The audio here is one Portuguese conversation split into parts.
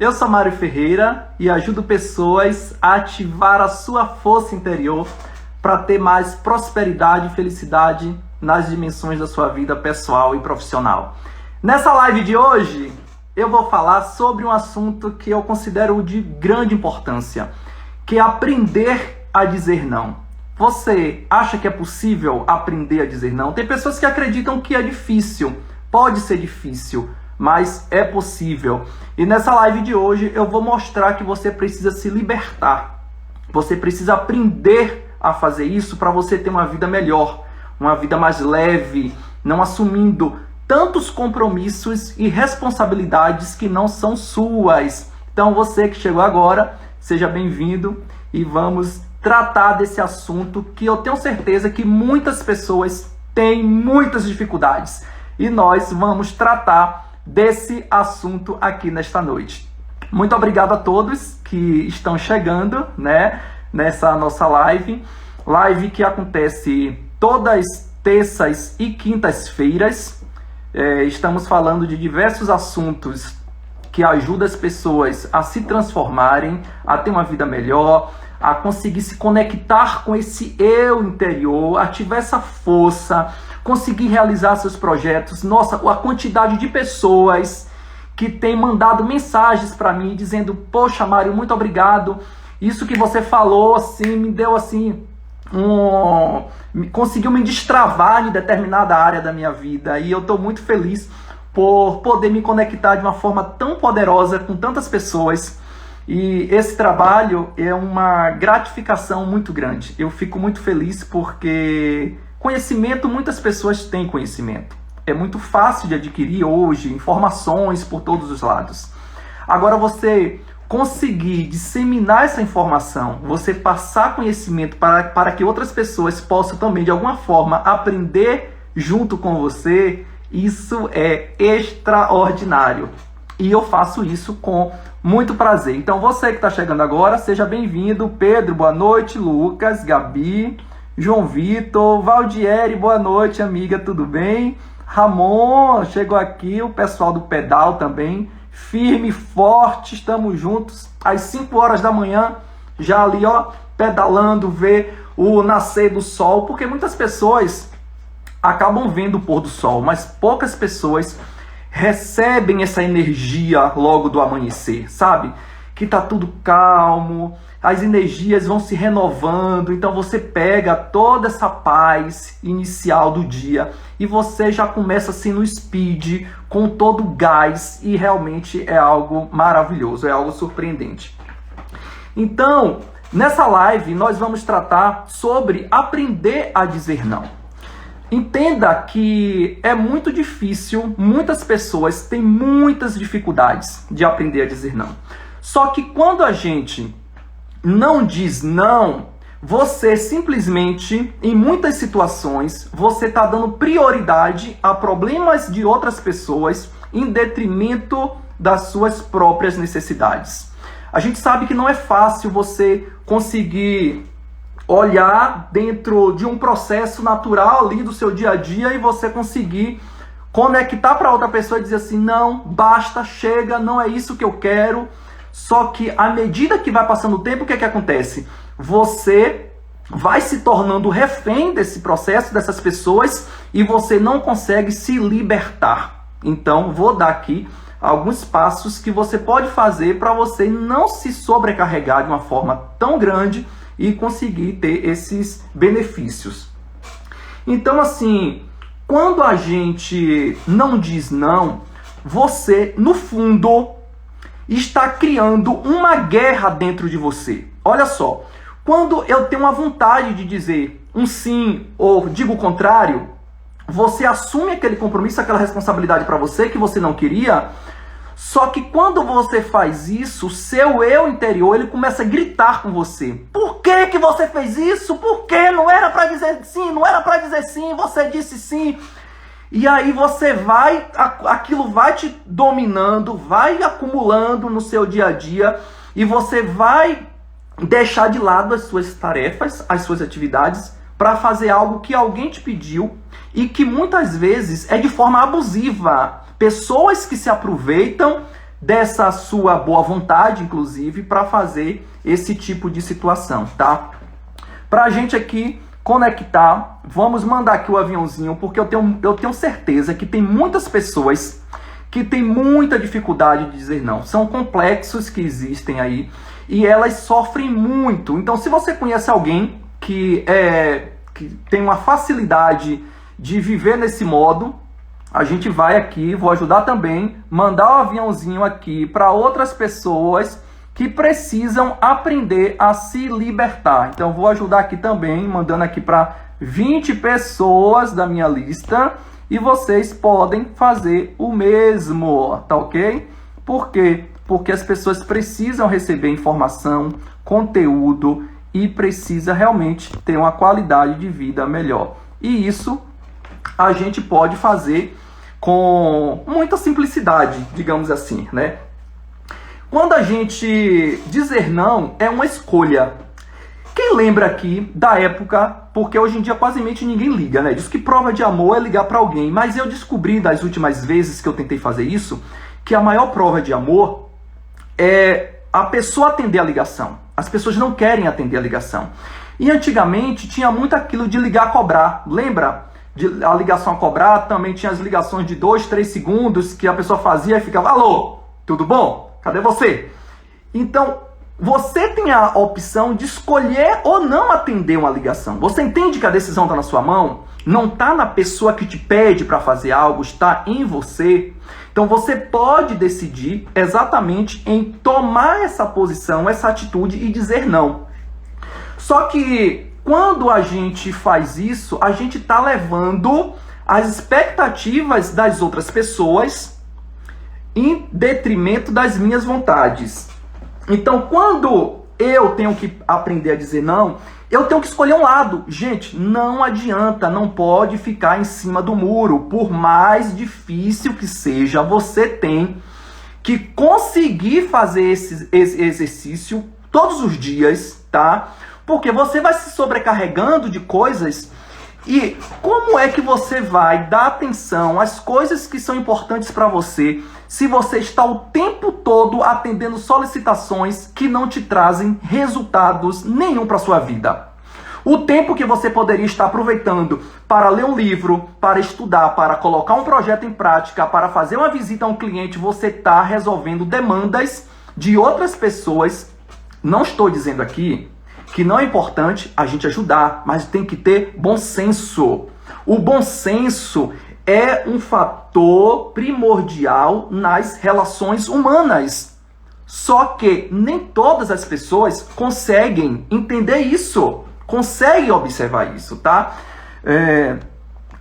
Eu sou Mário Ferreira e ajudo pessoas a ativar a sua força interior para ter mais prosperidade e felicidade nas dimensões da sua vida pessoal e profissional. Nessa live de hoje, eu vou falar sobre um assunto que eu considero de grande importância, que é aprender a dizer não. Você acha que é possível aprender a dizer não? Tem pessoas que acreditam que é difícil, pode ser difícil, mas é possível. E nessa live de hoje eu vou mostrar que você precisa se libertar. Você precisa aprender a fazer isso para você ter uma vida melhor, uma vida mais leve, não assumindo tantos compromissos e responsabilidades que não são suas. Então você que chegou agora, seja bem-vindo e vamos tratar desse assunto que eu tenho certeza que muitas pessoas têm muitas dificuldades. E nós vamos tratar desse assunto aqui nesta noite. Muito obrigado a todos que estão chegando, nessa nossa live que acontece todas terças e quintas-feiras. Estamos falando de diversos assuntos que ajudam as pessoas a se transformarem, a ter uma vida melhor, a conseguir se conectar com esse eu interior, ativar essa força, conseguir realizar seus projetos. Nossa, a quantidade de pessoas que têm mandado mensagens para mim dizendo: poxa, Mário, muito obrigado. Isso que você falou, assim, me deu assim, conseguiu me destravar em determinada área da minha vida. E eu estou muito feliz por poder me conectar de uma forma tão poderosa com tantas pessoas. E esse trabalho é uma gratificação muito grande. Eu fico muito feliz porque conhecimento, muitas pessoas têm conhecimento. É muito fácil de adquirir hoje informações por todos os lados. Agora você conseguir disseminar essa informação, você passar conhecimento para que outras pessoas possam também de alguma forma aprender junto com você, isso é extraordinário. E eu faço isso com muito prazer. Então você que está chegando agora, seja bem-vindo. Pedro, boa noite. Lucas, Gabi, João Vitor, Valdieri, boa noite, amiga, tudo bem? Ramon, chegou aqui, o pessoal do pedal também, firme, forte, estamos juntos, às 5 horas da manhã, já ali, pedalando, ver o nascer do sol, porque muitas pessoas acabam vendo o pôr do sol, mas poucas pessoas recebem essa energia logo do amanhecer, sabe? Que tá tudo calmo, as energias vão se renovando, então você pega toda essa paz inicial do dia e você já começa assim no speed, com todo o gás, e realmente é algo maravilhoso, é algo surpreendente. Então, nessa live nós vamos tratar sobre aprender a dizer não. Entenda que é muito difícil, muitas pessoas têm muitas dificuldades de aprender a dizer não. Só que quando a gente não diz não, você simplesmente, em muitas situações, você está dando prioridade a problemas de outras pessoas em detrimento das suas próprias necessidades. A gente sabe que não é fácil você conseguir olhar dentro de um processo natural ali do seu dia a dia e você conseguir conectar para outra pessoa e dizer assim: não, basta, chega, não é isso que eu quero. Só que à medida que vai passando o tempo, o que é que acontece? Você vai se tornando refém desse processo, dessas pessoas, e você não consegue se libertar. Então, vou dar aqui alguns passos que você pode fazer para você não se sobrecarregar de uma forma tão grande e conseguir ter esses benefícios. Então, assim, quando a gente não diz não, você, no fundo, está criando uma guerra dentro de você. Olha só, quando eu tenho uma vontade de dizer um sim ou digo o contrário, você assume aquele compromisso, aquela responsabilidade para você que você não queria. Só que quando você faz isso, o seu eu interior, ele começa a gritar com você. Por que que você fez isso? Por que? Não era para dizer sim, não era para dizer sim, você disse sim. E aí você vai, aquilo vai te dominando, vai acumulando no seu dia a dia e você vai deixar de lado as suas tarefas, as suas atividades para fazer algo que alguém te pediu e que muitas vezes é de forma abusiva. Pessoas que se aproveitam dessa sua boa vontade, inclusive, para fazer esse tipo de situação, tá? Pra gente aqui conectar, vamos mandar aqui o aviãozinho, porque eu tenho certeza que tem muitas pessoas que têm muita dificuldade de dizer não. São complexos que existem aí e elas sofrem muito. Então, se você conhece alguém que tem uma facilidade de viver nesse modo, a gente vai aqui, vou ajudar também, mandar o aviãozinho aqui para outras pessoas que precisam aprender a se libertar. Então, vou ajudar aqui também, mandando aqui para 20 pessoas da minha lista, e vocês podem fazer o mesmo, tá ok? Por quê? Porque as pessoas precisam receber informação, conteúdo e precisa realmente ter uma qualidade de vida melhor. E isso a gente pode fazer com muita simplicidade, digamos assim, né? Quando a gente dizer não, é uma escolha. Quem lembra aqui da época, porque hoje em dia quase ninguém liga, né? Diz que prova de amor é ligar para alguém, mas eu descobri das últimas vezes que eu tentei fazer isso, que a maior prova de amor é a pessoa atender a ligação. As pessoas não querem atender a ligação. E antigamente tinha muito aquilo de ligar a cobrar, lembra? A ligação a cobrar, também tinha as ligações de 2, 3 segundos que a pessoa fazia e ficava, alô, tudo bom? Cadê você? Então, você tem a opção de escolher ou não atender uma ligação. Você entende que a decisão está na sua mão? Não está na pessoa que te pede para fazer algo, está em você. Então, você pode decidir exatamente em tomar essa posição, essa atitude e dizer não. Só que quando a gente faz isso, a gente está levando as expectativas das outras pessoas em detrimento das minhas vontades. Então, quando eu tenho que aprender a dizer não, eu tenho que escolher um lado. Gente, não adianta, não pode ficar em cima do muro. Por mais difícil que seja, você tem que conseguir fazer esse exercício todos os dias, tá? Porque você vai se sobrecarregando de coisas. E como é que você vai dar atenção às coisas que são importantes para você se você está o tempo todo atendendo solicitações que não te trazem resultados nenhum para sua vida? O tempo que você poderia estar aproveitando para ler um livro, para estudar, para colocar um projeto em prática, para fazer uma visita a um cliente, você está resolvendo demandas de outras pessoas. Não estou dizendo aqui que não é importante a gente ajudar, mas tem que ter bom senso. O bom senso é um fator primordial nas relações humanas. Só que nem todas as pessoas conseguem entender isso, conseguem observar isso, tá?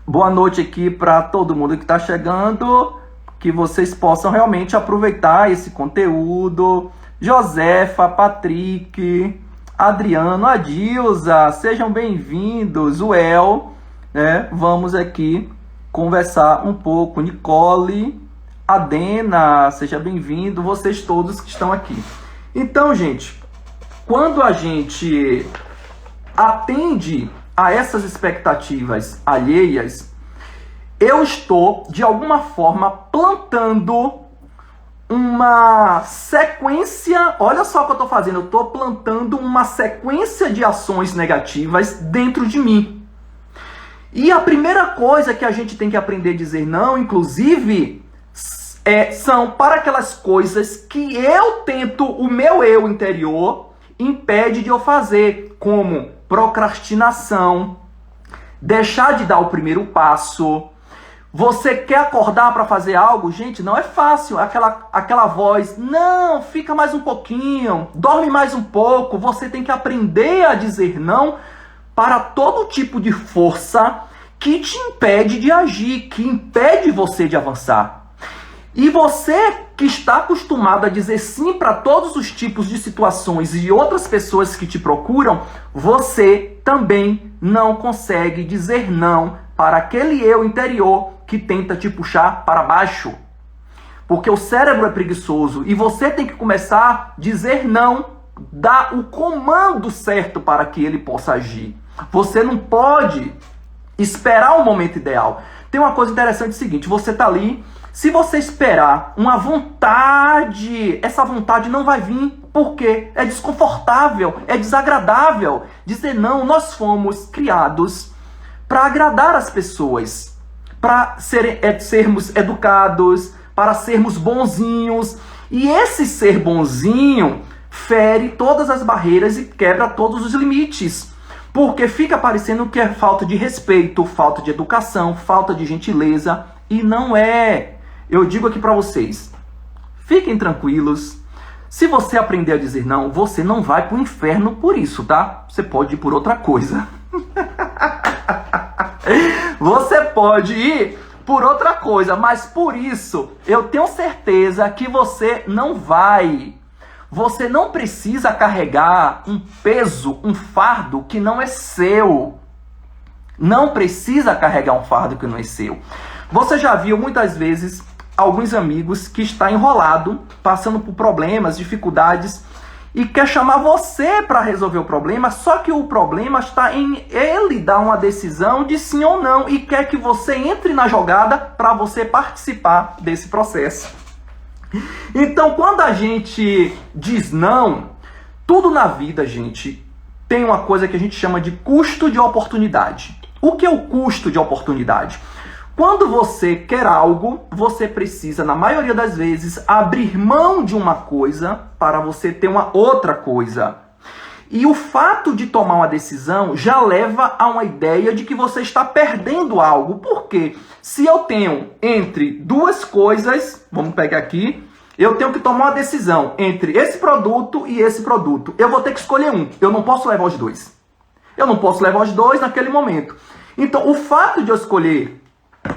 Boa noite aqui para todo mundo que está chegando, que vocês possam realmente aproveitar esse conteúdo. Josefa, Patrick, Adriano, Adilza, sejam bem-vindos. O El, né? Vamos aqui conversar um pouco. Nicole, Adena, seja bem-vindo. Vocês todos que estão aqui. Então, gente, quando a gente atende a essas expectativas alheias, eu estou, de alguma forma, plantando uma sequência, olha só o que eu estou fazendo, eu estou plantando uma sequência de ações negativas dentro de mim. E a primeira coisa que a gente tem que aprender a dizer não, inclusive, são para aquelas coisas que eu tento, o meu eu interior impede de eu fazer, como procrastinação, deixar de dar o primeiro passo. Você quer acordar para fazer algo? Gente, não é fácil. Aquela voz, não, fica mais um pouquinho, dorme mais um pouco. Você tem que aprender a dizer não para todo tipo de força que te impede de agir, que impede você de avançar. E você que está acostumado a dizer sim para todos os tipos de situações e outras pessoas que te procuram, você também não consegue dizer não para aquele eu interior que tenta te puxar para baixo. Porque o cérebro é preguiçoso e você tem que começar a dizer não, dar o comando certo para que ele possa agir. Você não pode esperar o momento ideal. Tem uma coisa interessante, seguinte, você está ali Se você esperar uma vontade, essa vontade não vai vir. Por quê? É desconfortável, é desagradável dizer não. Nós fomos criados para agradar as pessoas, para sermos educados, para sermos bonzinhos. E esse ser bonzinho fere todas as barreiras e quebra todos os limites. Porque fica parecendo que é falta de respeito, falta de educação, falta de gentileza. E não é. Eu digo aqui para vocês, fiquem tranquilos. Se você aprender a dizer não, você não vai pro inferno por isso, tá? Você pode ir por outra coisa. Você pode ir por outra coisa, mas por isso eu tenho certeza que você não vai. Você não precisa carregar um peso, um fardo que não é seu. Não precisa carregar um fardo que não é seu. Você já viu muitas vezes alguns amigos que está enrolado, passando por problemas, dificuldades, e quer chamar você para resolver o problema, só que o problema está em ele dar uma decisão de sim ou não, e quer que você entre na jogada para você participar desse processo. Então, quando a gente diz não, tudo na vida, gente, tem uma coisa que a gente chama de custo de oportunidade. O que é o custo de oportunidade? Quando você quer algo, você precisa, na maioria das vezes, abrir mão de uma coisa para você ter uma outra coisa. E o fato de tomar uma decisão já leva a uma ideia de que você está perdendo algo. Por quê? Se eu tenho entre duas coisas, vamos pegar aqui, eu tenho que tomar uma decisão entre esse produto e esse produto. Eu vou ter que escolher um. Eu não posso levar os dois. Eu não posso levar os dois naquele momento. Então, o fato de eu escolher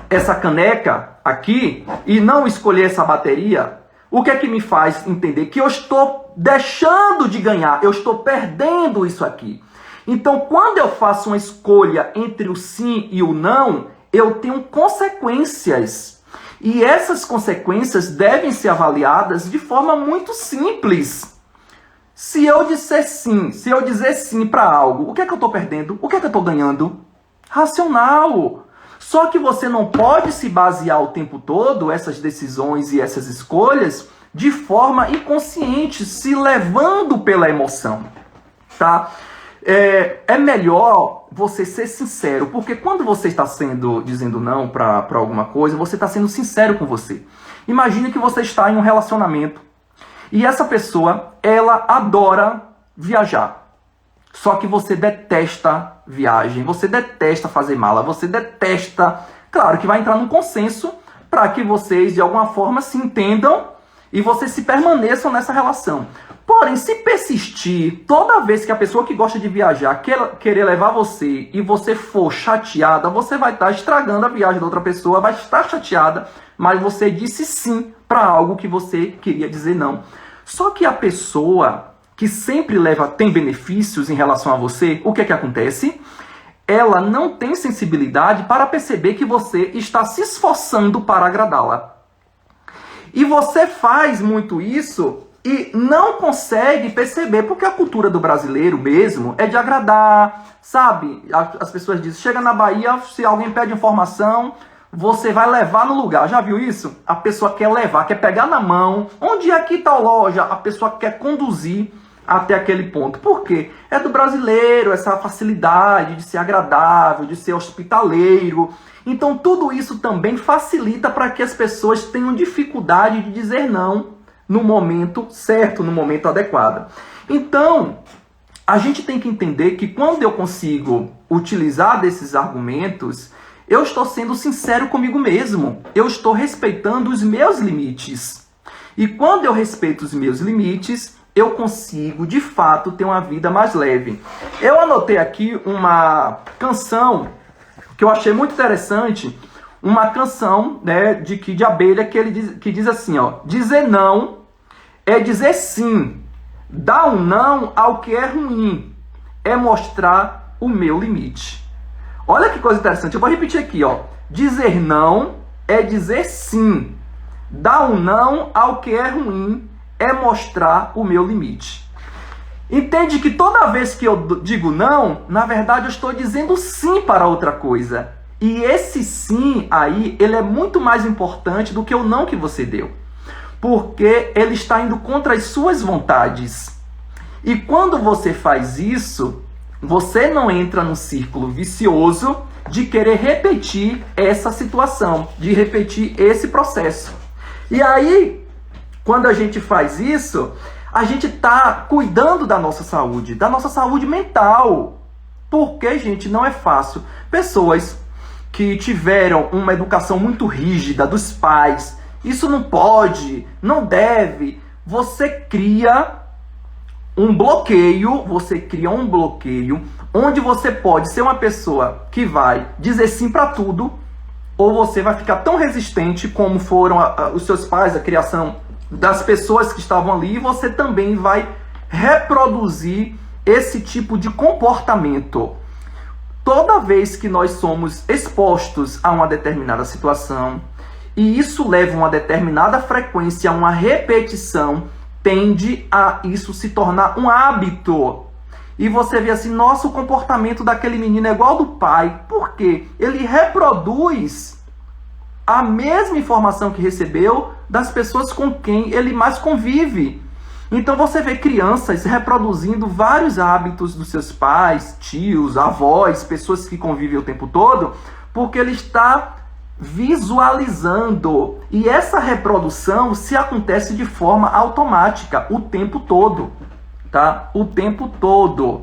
essa caneca aqui e não escolher essa bateria, o que é que me faz entender? Que eu estou deixando de ganhar, eu estou perdendo isso aqui. Então, quando eu faço uma escolha entre o sim e o não, eu tenho consequências. E essas consequências devem ser avaliadas de forma muito simples. Se eu disser sim, se eu dizer sim para algo, o que é que eu estou perdendo? O que é que eu estou ganhando? Racional. Só que você não pode se basear o tempo todo, essas decisões e essas escolhas, de forma inconsciente, se levando pela emoção, tá? É melhor você ser sincero, porque quando você está dizendo não para alguma coisa, você está sendo sincero com você. Imagine que você está em um relacionamento e essa pessoa, ela adora viajar. Só que você detesta viagem, você detesta fazer mala, você detesta... Claro que vai entrar num consenso para que vocês, de alguma forma, se entendam e vocês se permaneçam nessa relação. Porém, se persistir, toda vez que a pessoa que gosta de viajar querer levar você e você for chateada, você vai estar estragando a viagem da outra pessoa, vai estar chateada, mas você disse sim para algo que você queria dizer não. Só que a pessoa que sempre tem benefícios em relação a você, o que é que acontece? Ela não tem sensibilidade para perceber que você está se esforçando para agradá-la. E você faz muito isso e não consegue perceber, porque a cultura do brasileiro mesmo é de agradar, sabe? As pessoas dizem, chega na Bahia, se alguém pede informação, você vai levar no lugar. Já viu isso? A pessoa quer levar, quer pegar na mão. Onde é que tal loja? A pessoa quer conduzir até aquele ponto. Por quê? É do brasileiro, essa facilidade de ser agradável, de ser hospitaleiro. Então tudo isso também facilita para que as pessoas tenham dificuldade de dizer não no momento certo, no momento adequado. Então, a gente tem que entender que quando eu consigo utilizar desses argumentos, eu estou sendo sincero comigo mesmo. Eu estou respeitando os meus limites. E quando eu respeito os meus limites, eu consigo, de fato, ter uma vida mais leve. Eu anotei aqui uma canção que eu achei muito interessante, uma canção, né, de Kid Abelha, que diz assim, ó: dizer não é dizer sim, dar um não ao que é ruim, é mostrar o meu limite. Olha que coisa interessante, eu vou repetir aqui, ó: dizer não é dizer sim, dar um não ao que é ruim, é mostrar o meu limite. Entende que toda vez que eu digo não, na verdade eu estou dizendo sim para outra coisa. E esse sim aí, ele é muito mais importante do que o não que você deu. Porque ele está indo contra as suas vontades. E quando você faz isso, você não entra num círculo vicioso de querer repetir essa situação, de repetir esse processo. E aí, quando a gente faz isso, a gente está cuidando da nossa saúde mental. Porque, gente, não é fácil. Pessoas que tiveram uma educação muito rígida dos pais, isso não pode, não deve, você cria um bloqueio onde você pode ser uma pessoa que vai dizer sim para tudo, ou você vai ficar tão resistente como foram os seus pais, a criação das pessoas que estavam ali, e você também vai reproduzir esse tipo de comportamento. Toda vez que nós somos expostos a uma determinada situação, e isso leva a uma determinada frequência, a uma repetição, tende a isso se tornar um hábito. E você vê assim, nossa, o comportamento daquele menino é igual ao do pai. Por quê? Ele reproduz a mesma informação que recebeu das pessoas com quem ele mais convive. Então você vê crianças reproduzindo vários hábitos dos seus pais, tios, avós, pessoas que convivem o tempo todo, porque ele está visualizando. E essa reprodução se acontece de forma automática o tempo todo, tá? O tempo todo.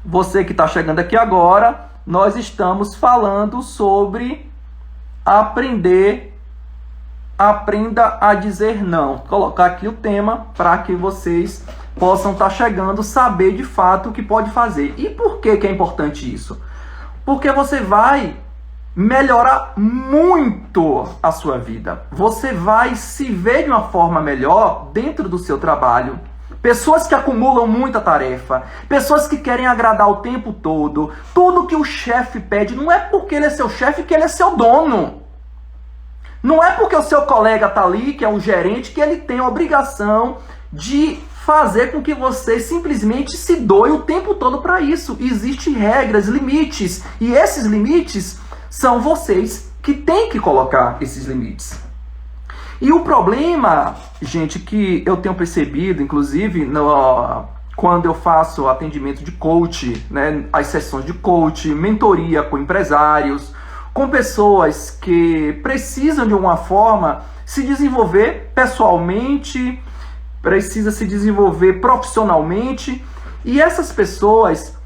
Você que está chegando aqui agora, nós estamos falando sobre aprenda a dizer não. Vou colocar aqui o tema para que vocês possam estar chegando, saber de fato o que pode fazer. E por que é importante isso? Porque você vai melhorar muito a sua vida. Você vai se ver de uma forma melhor dentro do seu trabalho. Pessoas que acumulam muita tarefa, pessoas que querem agradar o tempo todo. Tudo que o chefe pede, não é porque ele é seu chefe que ele é seu dono. Não é porque o seu colega está ali, que é um gerente, que ele tem a obrigação de fazer com que você simplesmente se doe o tempo todo para isso. Existem regras, limites. E esses limites são vocês que têm que colocar esses limites. E o problema, gente, que eu tenho percebido, inclusive, quando eu faço atendimento de coach, né, as sessões de coach, mentoria com empresários, com pessoas que precisam de alguma forma se desenvolver pessoalmente, precisa se desenvolver profissionalmente, e essas pessoas,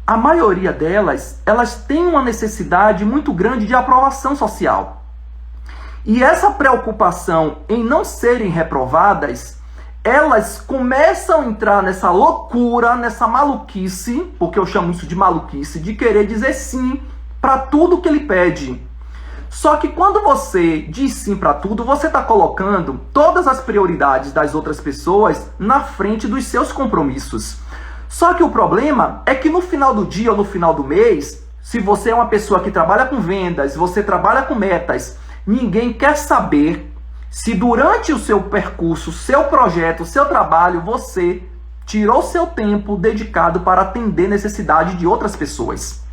a maioria delas, elas têm uma necessidade muito grande de aprovação social. E essa preocupação em não serem reprovadas, elas começam a entrar nessa loucura, nessa maluquice, porque eu chamo isso de maluquice, de querer dizer sim para tudo que ele pede. Só que quando você diz sim para tudo, você está colocando todas as prioridades das outras pessoas na frente dos seus compromissos. Só que o problema é que no final do dia ou no final do mês, se você é uma pessoa que trabalha com vendas, você trabalha com metas, ninguém quer saber se durante o seu percurso, seu projeto, seu trabalho, você tirou seu tempo dedicado para atender necessidade de outras pessoas.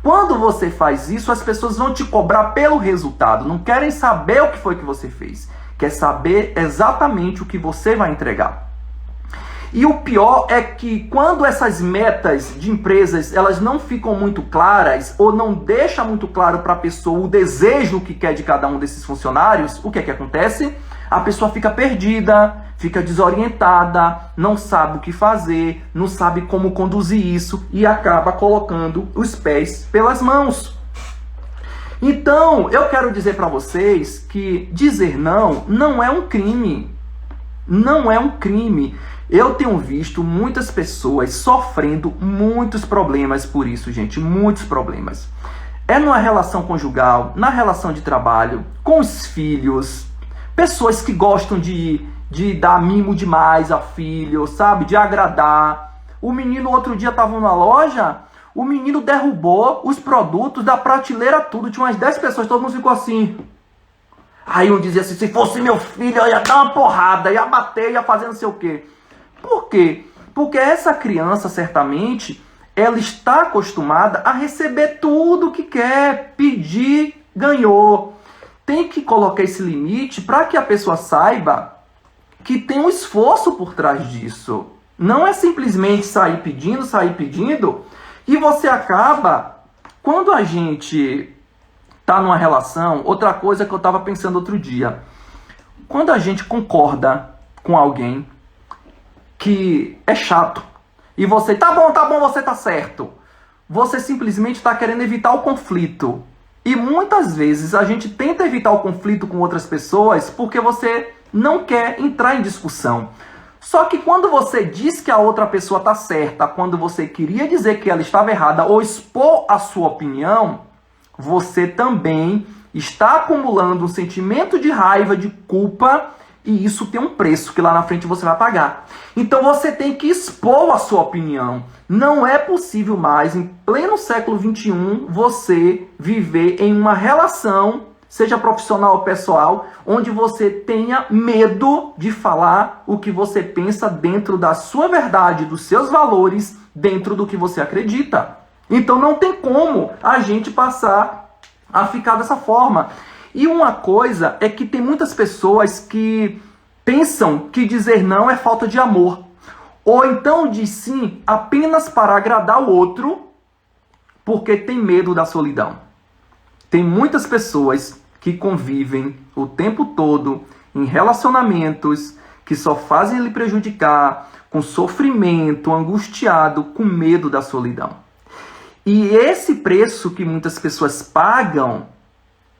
Quando você faz isso, as pessoas vão te cobrar pelo resultado, não querem saber o que foi que você fez, quer saber exatamente o que você vai entregar. E o pior é que quando essas metas de empresas elas não ficam muito claras ou não deixa muito claro para a pessoa o desejo que quer de cada um desses funcionários, o que é que acontece? A pessoa fica perdida, fica desorientada, não sabe o que fazer, não sabe como conduzir isso e acaba colocando os pés pelas mãos. Então, eu quero dizer para vocês que dizer não é um crime. Não é um crime. Eu tenho visto muitas pessoas sofrendo muitos problemas por isso, gente, muitos problemas. É numa relação conjugal, na relação de trabalho, com os filhos, pessoas que gostam de dar mimo demais a filho, sabe, de agradar. O menino outro dia estava numa loja, o menino derrubou os produtos da prateleira tudo, tinha umas 10 pessoas, todo mundo ficou assim. Aí um dizia assim, se fosse meu filho, eu ia dar uma porrada, ia bater, ia fazer não sei o quê. Por quê? Porque essa criança, certamente, ela está acostumada a receber tudo que quer, pedir, ganhou. Tem que colocar esse limite para que a pessoa saiba que tem um esforço por trás disso. Não é simplesmente sair pedindo, e você acaba, quando a gente está numa relação, outra coisa que eu estava pensando outro dia, quando a gente concorda com alguém que é chato, e você, tá bom, você tá certo, você simplesmente está querendo evitar o conflito. E muitas vezes a gente tenta evitar o conflito com outras pessoas porque você não quer entrar em discussão. Só que quando você diz que a outra pessoa está certa, quando você queria dizer que ela estava errada ou expor a sua opinião, você também está acumulando um sentimento de raiva, de culpa, e isso tem um preço que lá na frente você vai pagar. Então você tem que expor a sua opinião. Não é possível mais, em pleno século XXI, você viver em uma relação, seja profissional ou pessoal, onde você tenha medo de falar o que você pensa dentro da sua verdade, dos seus valores, dentro do que você acredita. Então não tem como a gente passar a ficar dessa forma. E uma coisa é que tem muitas pessoas que pensam que dizer não é falta de amor. Ou então diz sim apenas para agradar o outro, porque tem medo da solidão. Tem muitas pessoas que convivem o tempo todo em relacionamentos que só fazem lhe prejudicar, com sofrimento, angustiado, com medo da solidão. E esse preço que muitas pessoas pagam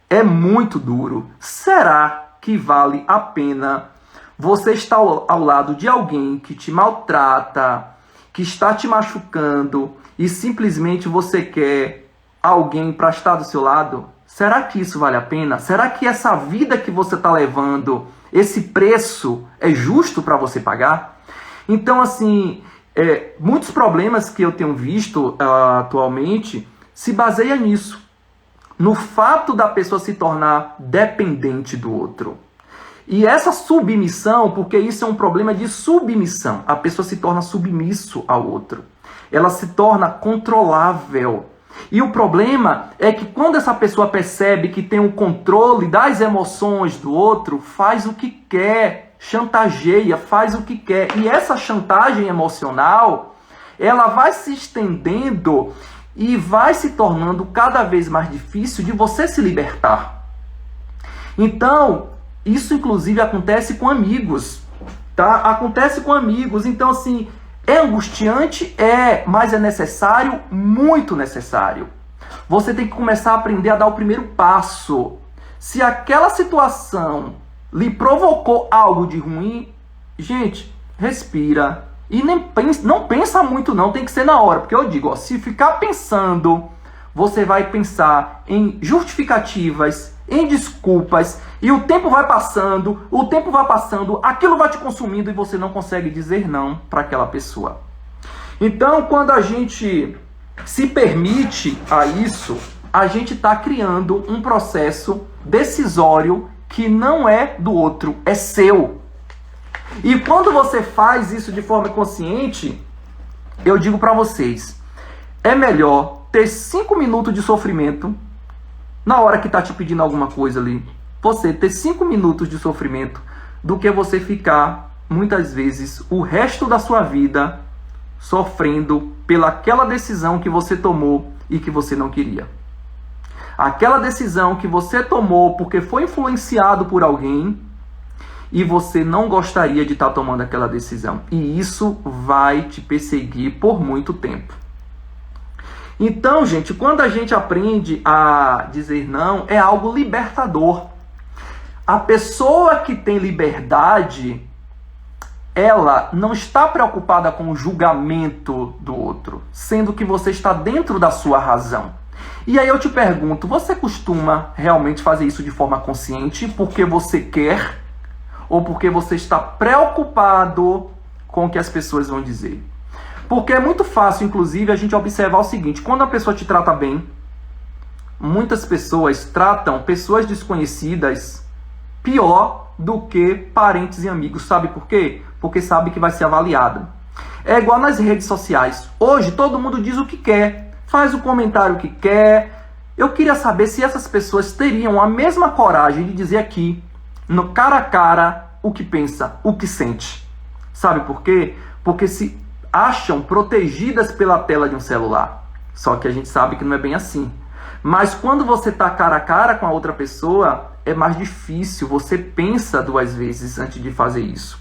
é muito duro. Será que vale a pena você estar ao lado de alguém que te maltrata, que está te machucando e simplesmente você quer alguém para estar do seu lado? Será que isso vale a pena? Será que essa vida que você está levando, esse preço é justo para você pagar? Então, assim, muitos problemas que eu tenho visto atualmente se baseiam nisso. No fato da pessoa se tornar dependente do outro. E essa submissão, porque isso é um problema de submissão, a pessoa se torna submisso ao outro. Ela se torna controlável. E o problema é que quando essa pessoa percebe que tem um controle das emoções do outro, faz o que quer, chantageia, faz o que quer. E essa chantagem emocional, ela vai se estendendo e vai se tornando cada vez mais difícil de você se libertar. Então, isso inclusive acontece com amigos, tá? Acontece com amigos. Então, assim, é angustiante? Mas é necessário, muito necessário. Você tem que começar a aprender a dar o primeiro passo. Se aquela situação lhe provocou algo de ruim, gente, respira. E não pensa muito não, tem que ser na hora. Porque eu digo, se ficar pensando, você vai pensar em justificativas, em desculpas, e o tempo vai passando, aquilo vai te consumindo e você não consegue dizer não para aquela pessoa. Então, quando a gente se permite a isso, a gente está criando um processo decisório que não é do outro, é seu. E quando você faz isso de forma consciente, eu digo para vocês, é melhor ter 5 minutos de sofrimento na hora que está te pedindo alguma coisa ali. Você ter 5 minutos de sofrimento do que você ficar, muitas vezes, o resto da sua vida sofrendo pelaquela decisão que você tomou e que você não queria. Aquela decisão que você tomou porque foi influenciado por alguém e você não gostaria de estar tomando aquela decisão. E isso vai te perseguir por muito tempo. Então, gente, quando a gente aprende a dizer não, é algo libertador. A pessoa que tem liberdade, ela não está preocupada com o julgamento do outro, sendo que você está dentro da sua razão. E aí eu te pergunto, você costuma realmente fazer isso de forma consciente porque você quer ou porque você está preocupado com o que as pessoas vão dizer? Porque é muito fácil, inclusive, a gente observar o seguinte, quando a pessoa te trata bem, muitas pessoas tratam pessoas desconhecidas pior do que parentes e amigos. Sabe por quê? Porque sabe que vai ser avaliado. É igual nas redes sociais. Hoje todo mundo diz o que quer, faz o comentário que quer. Eu queria saber se essas pessoas teriam a mesma coragem de dizer aqui, no cara a cara, o que pensa, o que sente. Sabe por quê? Porque se acham protegidas pela tela de um celular. Só que a gente sabe que não é bem assim. Mas quando você está cara a cara com a outra pessoa, é mais difícil. Você pensa 2 vezes antes de fazer isso.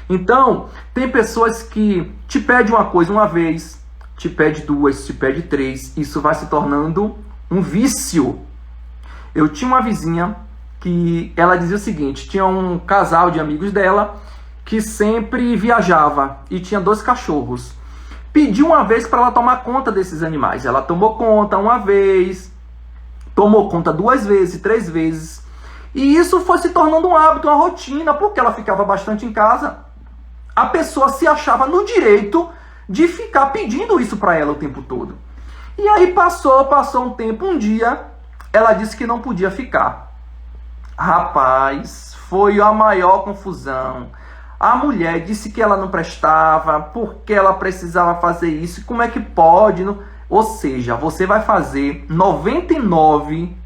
Então, tem pessoas que te pedem uma coisa uma vez, te pede 2, te pede 3. Isso vai se tornando um vício. Eu tinha uma vizinha que ela dizia o seguinte, tinha um casal de amigos dela que sempre viajava e tinha 2 cachorros. Pediu uma vez para ela tomar conta desses animais. Ela tomou conta uma vez, tomou conta 2 vezes, 3 vezes. E isso foi se tornando um hábito, uma rotina, porque ela ficava bastante em casa. A pessoa se achava no direito de ficar pedindo isso para ela o tempo todo. E aí passou um tempo, um dia, ela disse que não podia ficar. Rapaz, foi a maior confusão. A mulher disse que ela não prestava, porque ela precisava fazer isso, como é que pode? Ou seja, você vai fazer 99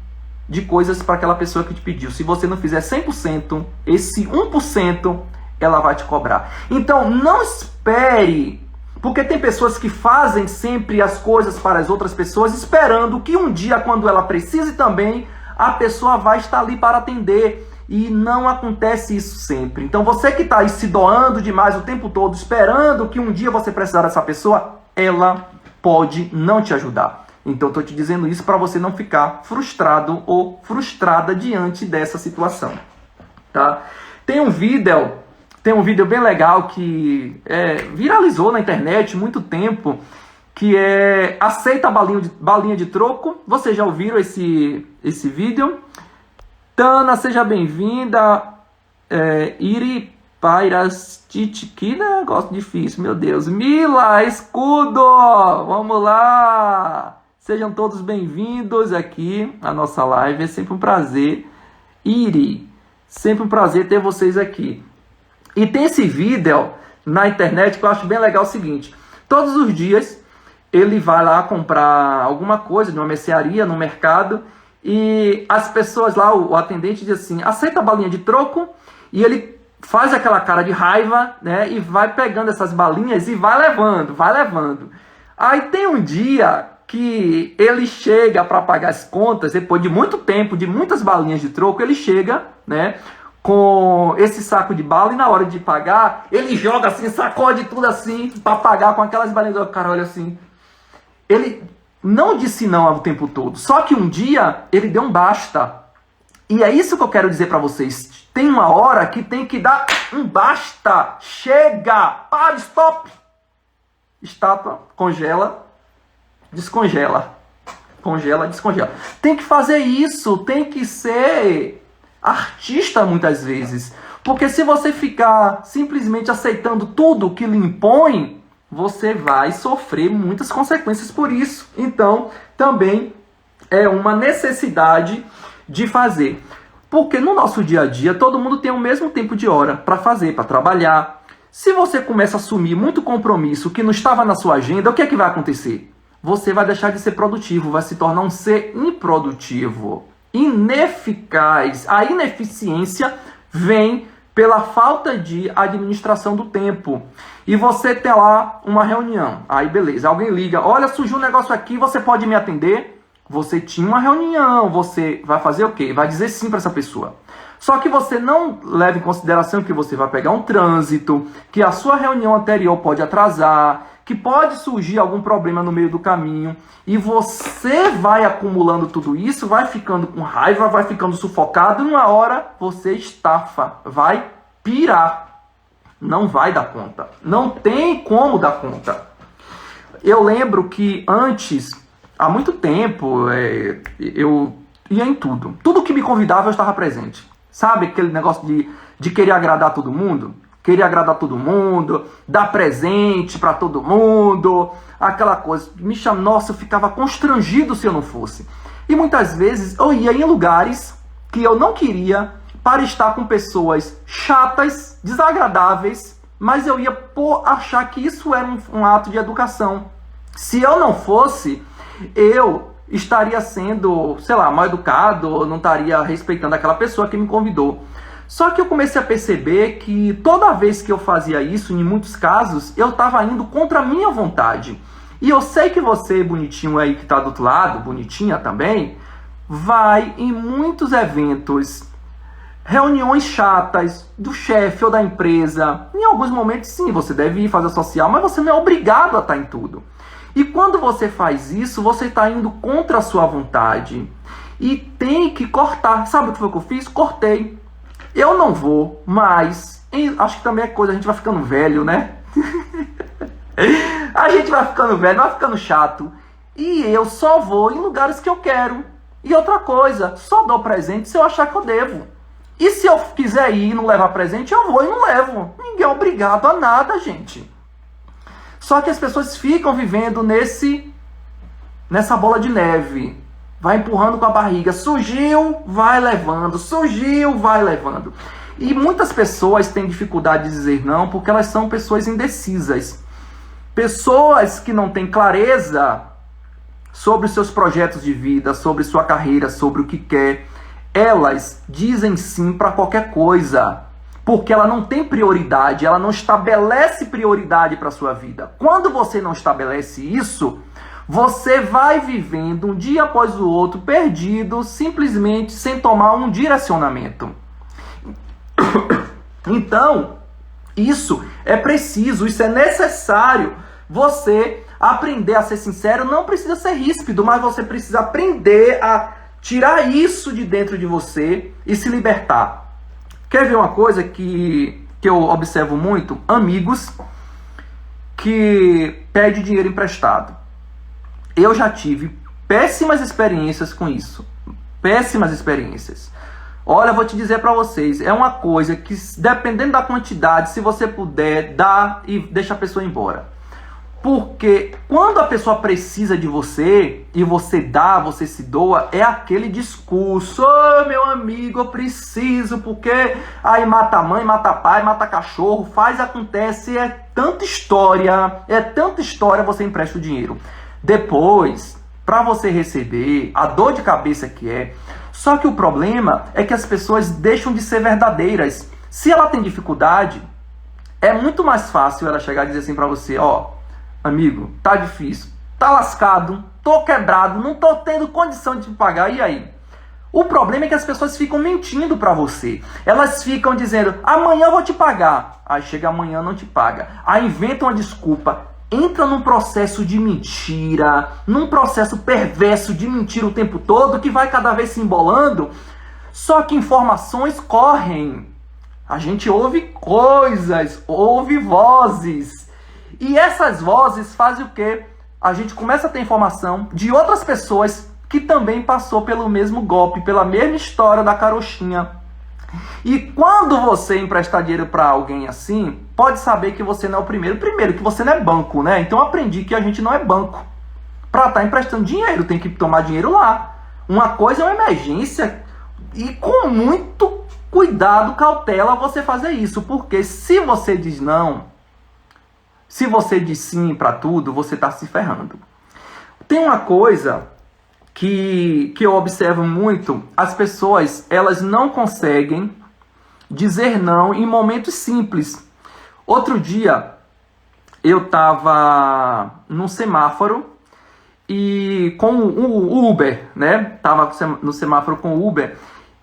de coisas para aquela pessoa que te pediu. Se você não fizer 100%, esse 1%, ela vai te cobrar. Então, não espere, porque tem pessoas que fazem sempre as coisas para as outras pessoas, esperando que um dia, quando ela precise também, a pessoa vai estar ali para atender. E não acontece isso sempre. Então você que está aí se doando demais o tempo todo, esperando que um dia você precisar dessa pessoa, ela pode não te ajudar. Então estou te dizendo isso para você não ficar frustrado ou frustrada diante dessa situação. Tá? Tem um vídeo bem legal que viralizou na internet há muito tempo, que é aceita balinha de troco. Vocês já ouviram esse vídeo? Tana, seja bem-vinda. Iri Pairastite, que negócio difícil, meu Deus. Mila Escudo, vamos lá. Sejam todos bem-vindos aqui à nossa live. É sempre um prazer. Iri, sempre um prazer ter vocês aqui. E tem esse vídeo na internet que eu acho bem legal, o seguinte. Todos os dias ele vai lá comprar alguma coisa de uma mercearia no mercado. E as pessoas lá, o atendente diz assim, aceita a balinha de troco? E ele faz aquela cara de raiva, né? E vai pegando essas balinhas e vai levando. Aí tem um dia que ele chega para pagar as contas, depois de muito tempo, de muitas balinhas de troco, ele chega, né? Com esse saco de bala e na hora de pagar, ele joga assim, sacode tudo assim, para pagar com aquelas balinhas. O cara olha assim, ele não disse não o tempo todo, só que um dia ele deu um basta. E é isso que eu quero dizer para vocês. Tem uma hora que tem que dar um basta. Chega, para, stop. Estátua, congela, descongela. Congela, descongela. Tem que fazer isso, tem que ser artista muitas vezes. Porque se você ficar simplesmente aceitando tudo que lhe impõe, você vai sofrer muitas consequências por isso. Então, também é uma necessidade de fazer. Porque no nosso dia a dia, todo mundo tem o mesmo tempo de hora para fazer, para trabalhar. Se você começa a assumir muito compromisso que não estava na sua agenda, o que é que vai acontecer? Você vai deixar de ser produtivo, vai se tornar um ser improdutivo, ineficaz. A ineficiência vem pela falta de administração do tempo. E você tem lá uma reunião. Aí beleza, alguém liga, olha, surgiu um negócio aqui, você pode me atender? Você tinha uma reunião, você vai fazer o quê? Vai dizer sim para essa pessoa. Só que você não leva em consideração que você vai pegar um trânsito, que a sua reunião anterior pode atrasar, que pode surgir algum problema no meio do caminho, e você vai acumulando tudo isso, vai ficando com raiva, vai ficando sufocado, e uma hora você estafa, vai pirar, não vai dar conta, não tem como dar conta. Eu lembro que antes, há muito tempo, eu ia em tudo que me convidava eu estava presente. Sabe aquele negócio de querer agradar todo mundo? Queria agradar todo mundo, dar presente para todo mundo, aquela coisa. Nossa, eu ficava constrangido se eu não fosse. E muitas vezes eu ia em lugares que eu não queria para estar com pessoas chatas, desagradáveis, mas eu ia achar que isso era um ato de educação. Se eu não fosse, eu estaria sendo, sei lá, mal educado, não estaria respeitando aquela pessoa que me convidou. Só que eu comecei a perceber que toda vez que eu fazia isso, em muitos casos, eu estava indo contra a minha vontade. E eu sei que você, bonitinho aí que está do outro lado, bonitinha também, vai em muitos eventos, reuniões chatas do chefe ou da empresa. Em alguns momentos, sim, você deve ir fazer social, mas você não é obrigado a estar em tudo. E quando você faz isso, você está indo contra a sua vontade. E tem que cortar. Sabe o que foi que eu fiz? Cortei. Eu não vou mais. Acho que também é coisa, a gente vai ficando velho, né? A gente vai ficando velho, vai ficando chato. E eu só vou em lugares que eu quero. E outra coisa, só dou presente se eu achar que eu devo. E se eu quiser ir e não levar presente, eu vou e não levo. Ninguém é obrigado a nada, gente. Só que as pessoas ficam vivendo nessa bola de neve. Vai empurrando com a barriga. Surgiu, vai levando. Surgiu, vai levando. E muitas pessoas têm dificuldade de dizer não porque elas são pessoas indecisas. Pessoas que não têm clareza sobre os seus projetos de vida, sobre sua carreira, sobre o que quer. Elas dizem sim para qualquer coisa. Porque ela não tem prioridade, ela não estabelece prioridade para a sua vida. Quando você não estabelece isso, você vai vivendo um dia após o outro, perdido, simplesmente sem tomar um direcionamento. Então, isso é preciso, isso é necessário. Você aprender a ser sincero, não precisa ser ríspido, mas você precisa aprender a tirar isso de dentro de você e se libertar. Quer ver uma coisa que eu observo muito? Amigos que pedem dinheiro emprestado. Eu já tive péssimas experiências com isso. Péssimas experiências. Olha, eu vou te dizer para vocês, é uma coisa que, dependendo da quantidade, se você puder, dá e deixa a pessoa embora. Porque quando a pessoa precisa de você, e você dá, você se doa, é aquele discurso: ô meu amigo, eu preciso, porque aí mata mãe, mata pai, mata cachorro, faz, acontece, é tanta história, você empresta o dinheiro. Depois, para você receber, a dor de cabeça que é. Só que o problema é que as pessoas deixam de ser verdadeiras. Se ela tem dificuldade, é muito mais fácil ela chegar e dizer assim para você: ó, amigo, tá difícil, tá lascado, tô quebrado, não tô tendo condição de te pagar, e aí? O problema é que as pessoas ficam mentindo para você. Elas ficam dizendo: amanhã eu vou te pagar. Aí chega amanhã, não te paga. Aí inventa uma desculpa. Entra num processo de mentira, num processo perverso de mentira o tempo todo, que vai cada vez se embolando. Só que informações correm. A gente ouve coisas, ouve vozes. E essas vozes fazem o quê? A gente começa a ter informação de outras pessoas que também passou pelo mesmo golpe, pela mesma história da carochinha. E quando você emprestar dinheiro para alguém assim, pode saber que você não é o primeiro. Primeiro, que você não é banco, né? Então eu aprendi que a gente não é banco. Para estar emprestando dinheiro, tem que tomar dinheiro lá. Uma coisa é uma emergência e com muito cuidado, cautela, você fazer isso. Porque se você diz não, se você diz sim para tudo, você está se ferrando. Tem uma coisa que eu observo muito: as pessoas, elas não conseguem dizer não em momentos simples. Outro dia, eu estava num semáforo e com o Uber, né? Tava no semáforo com o Uber.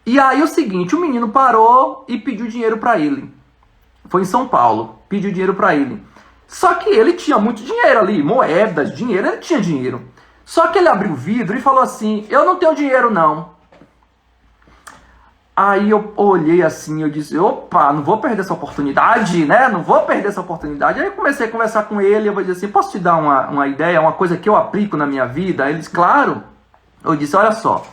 E aí o seguinte, o menino parou e pediu dinheiro para ele. Foi em São Paulo, pediu dinheiro para ele. Só que ele tinha muito dinheiro ali, moedas, dinheiro, ele tinha dinheiro. Só que ele abriu o vidro e falou assim: eu não tenho dinheiro não. Aí eu olhei assim, eu disse: opa, não vou perder essa oportunidade, né? Não vou perder essa oportunidade. Aí eu comecei a conversar com ele, eu vou dizer assim: posso te dar uma ideia, uma coisa que eu aplico na minha vida? Aí ele disse: claro. Eu disse: olha só,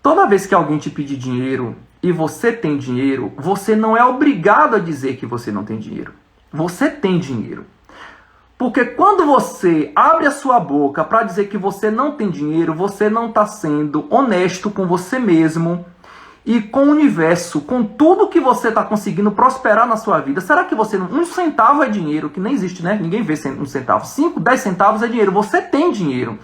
toda vez que alguém te pedir dinheiro e você tem dinheiro, você não é obrigado a dizer que você não tem dinheiro. Você tem dinheiro. Porque quando você abre a sua boca para dizer que você não tem dinheiro, você não está sendo honesto com você mesmo. e com o universo, com tudo que você está conseguindo prosperar na sua vida, será que você não... 1 centavo é dinheiro, que nem existe, né? Ninguém vê 1 centavo. 5, 10 centavos é dinheiro. Você tem dinheiro.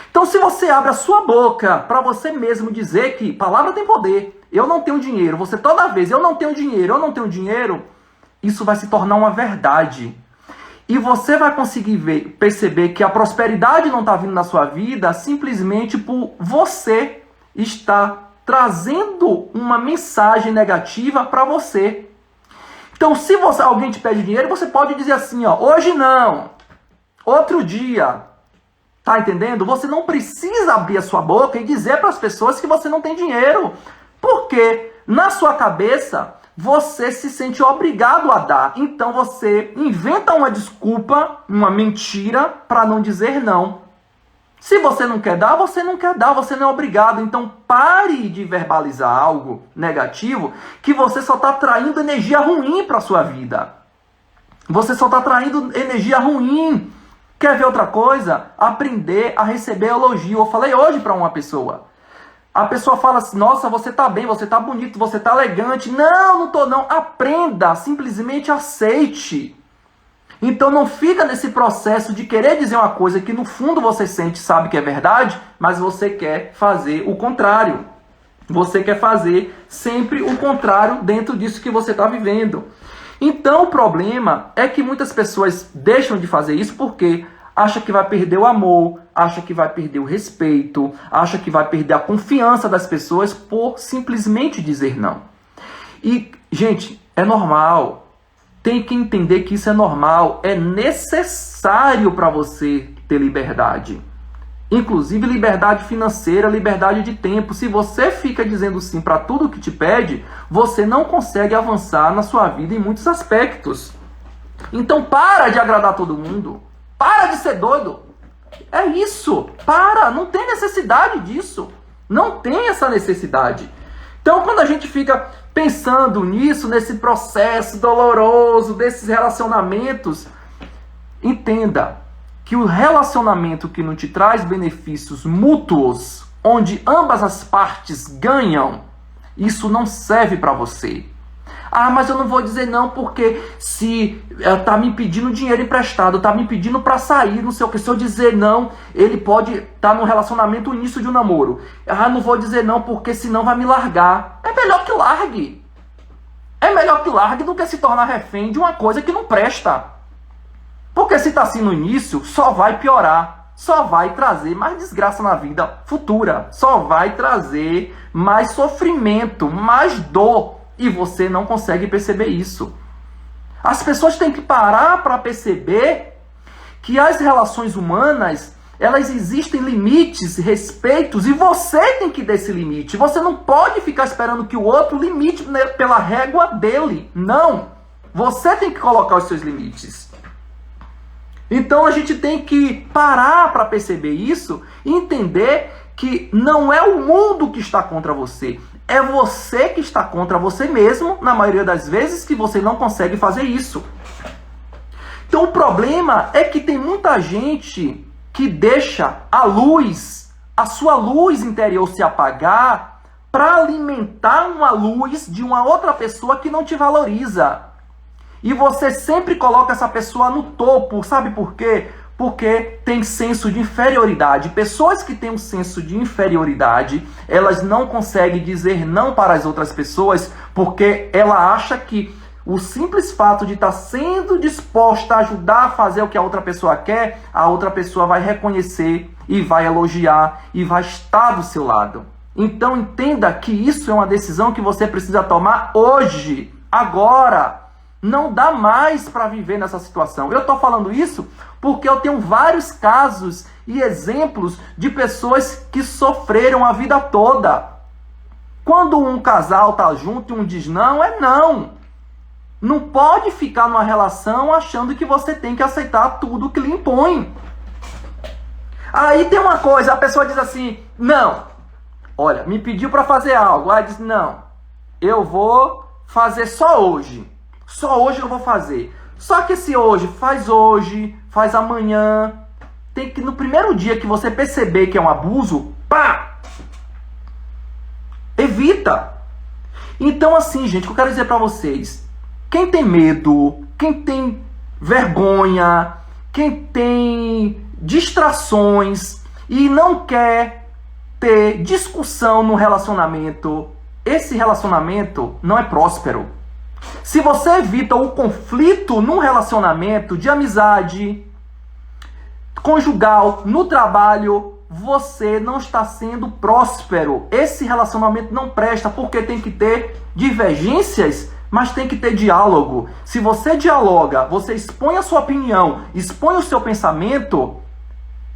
Então, se você abre a sua boca para você mesmo dizer que palavra tem poder, eu não tenho dinheiro, você toda vez, eu não tenho dinheiro, isso vai se tornar uma verdade. E você vai conseguir perceber que a prosperidade não está vindo na sua vida simplesmente por você estar trazendo uma mensagem negativa para você. Então, se alguém te pede dinheiro, você pode dizer assim, ó, hoje não, outro dia. Tá entendendo? Você não precisa abrir a sua boca e dizer para as pessoas que você não tem dinheiro. Porque na sua cabeça você se sente obrigado a dar. Então você inventa uma desculpa, uma mentira para não dizer não. Se você não quer dar, você não quer dar, você não é obrigado. Então pare de verbalizar algo negativo que você só está traindo energia ruim para a sua vida. Você só está traindo energia ruim. Quer ver outra coisa? Aprender a receber elogio. Eu falei hoje para uma pessoa. A pessoa fala assim, nossa, você tá bem, você tá bonito, você tá elegante. Não, não tô não. Aprenda, simplesmente aceite. Então não fica nesse processo de querer dizer uma coisa que no fundo você sente, sabe que é verdade, mas você quer fazer o contrário. Você quer fazer sempre o contrário dentro disso que você está vivendo. Então o problema é que muitas pessoas deixam de fazer isso porque acha que vai perder o amor, acha que vai perder o respeito, acha que vai perder a confiança das pessoas por simplesmente dizer não. E, gente, é normal. Tem que entender que isso é normal. É necessário para você ter liberdade. Inclusive liberdade financeira, liberdade de tempo. Se você fica dizendo sim para tudo que te pede, você não consegue avançar na sua vida em muitos aspectos. Então para de agradar todo mundo. Para de ser doido. É isso. Para. Não tem necessidade disso. Não tem essa necessidade. Então quando a gente fica pensando nisso, nesse processo doloroso, desses relacionamentos, entenda que o relacionamento que não te traz benefícios mútuos, onde ambas as partes ganham, isso não serve para você. Ah, mas eu não vou dizer não porque se tá me pedindo dinheiro emprestado, tá me pedindo para sair, não sei o que. Se eu dizer não, ele pode estar num relacionamento, no início de um namoro. Ah, não vou dizer não porque senão vai me largar. É melhor que largue. É melhor que largue do que se tornar refém de uma coisa que não presta. Porque se está assim no início, só vai piorar, só vai trazer mais desgraça na vida futura, só vai trazer mais sofrimento, mais dor, e você não consegue perceber isso. As pessoas têm que parar para perceber que as relações humanas, elas existem limites, respeitos, e você tem que dar esse limite. Você não pode ficar esperando que o outro limite pela régua dele. Não! Você tem que colocar os seus limites. Então a gente tem que parar para perceber isso e entender que não é o mundo que está contra você. É você que está contra você mesmo, na maioria das vezes que você não consegue fazer isso. Então o problema é que tem muita gente que deixa a sua luz interior se apagar para alimentar uma luz de uma outra pessoa que não te valoriza. E você sempre coloca essa pessoa no topo, sabe por quê? Porque tem senso de inferioridade. Pessoas que têm um senso de inferioridade, elas não conseguem dizer não para as outras pessoas, porque ela acha que o simples fato de estar sendo disposta a ajudar a fazer o que a outra pessoa quer, a outra pessoa vai reconhecer e vai elogiar e vai estar do seu lado. Então entenda que isso é uma decisão que você precisa tomar hoje, agora. Não dá mais para viver nessa situação. Eu estou falando isso porque eu tenho vários casos e exemplos de pessoas que sofreram a vida toda. Quando um casal está junto e um diz não, é não. Não pode ficar numa relação achando que você tem que aceitar tudo que lhe impõe. Aí tem uma coisa, a pessoa diz assim, não, olha, me pediu para fazer algo. Aí diz, não, eu vou fazer só hoje. Só hoje eu vou fazer. Só que se hoje, faz amanhã. Tem que no primeiro dia que você perceber que é um abuso, pá! Evita. Então, assim, gente, o que eu quero dizer para vocês, quem tem medo, quem tem vergonha, quem tem distrações e não quer ter discussão no relacionamento, esse relacionamento não é próspero. Se você evita o conflito num relacionamento de amizade, conjugal, no trabalho, você não está sendo próspero. Esse relacionamento não presta, porque tem que ter divergências, mas tem que ter diálogo. Se você dialoga, você expõe a sua opinião, expõe o seu pensamento,